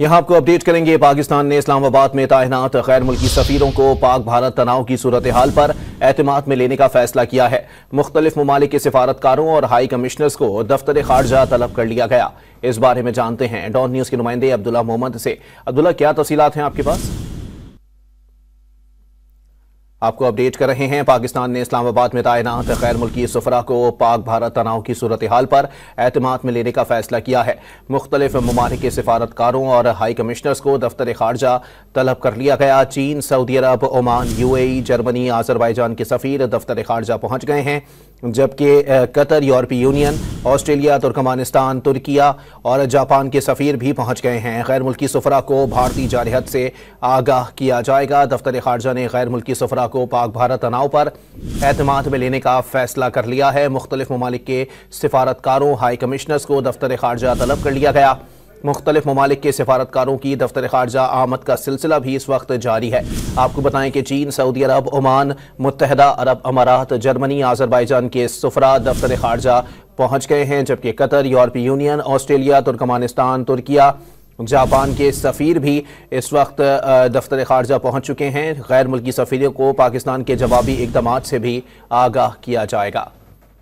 यहाँ आपको अपडेट करेंगे। पाकिस्तान ने इस्लामाबाद में तैनात गैर मुल्की सफीरों को पाक भारत तनाव की सूरत हाल पर एतमाद में लेने का फैसला किया है। मुख्तलिफ ममालिक के सिफारतकारों और हाई कमिश्नर्स को दफ्तर खारजा तलब कर लिया गया। इस बारे में जानते हैं डॉन न्यूज के नुमाइंदे अब्दुल्ला मोहम्मद से। अब्दुल्ला, क्या तफसीलात हैं आपके पास? आपको अपडेट कर रहे हैं। पाकिस्तान ने इस्लामाबाद में तैनात गैर मुल्की सफरा को पाक भारत तनाव की सूरत हाल पर एतमाद में लेने का फैसला किया है। मुख्तलिफ ममालिक के सिफारतकारों और हाई कमिश्नर्स को दफ्तर खारजा तलब कर लिया गया। चीन, सऊदी अरब, ओमान, UAE, जर्मनी, आज़रबाईजान के सफ़ीर दफ्तर खारजा पहुँच गए हैं, जबकि कतर, यूरोपीय यूनियन, ऑस्ट्रेलिया, तुर्कमानिस्तान, तुर्किया और जापान के सफ़ीर भी पहुँच गए हैं। गैर मुल्की सफरा को भारतीय जारहत से आगाह किया जाएगा। दफ्तर खारजा ने गैर मुल्की सफरा को पाक भारत तनाव पर एतमाद में लेने का फैसला कर लिया है। मुख्तलिफ ममालिक के सिफारतकारों, हाई कमिश्नर्स को दफ्तर खारजा तलब कर लिया गया। मुख्तलिफ ममालिक के सिफारतकारों की दफ्तर खारजा आमद का सिलसिला भी इस वक्त जारी है। आपको बताएं कि चीन, सऊदी अरब, ओमान, मुत्तहदा अरब अमारात, जर्मनी, आज़रबाईजान के सफरा दफ्तर खारजा पहुँच गए हैं, जबकि कतर, यूरोपीय union, Australia, Turkmenistan, Türkiye, Japan के सफ़ीर भी इस वक्त दफ्तर खारजा पहुँच चुके हैं। गैर मुल्की सफ़ीरों को पाकिस्तान के जवाबी इक़दामात से भी आगाह किया जाएगा।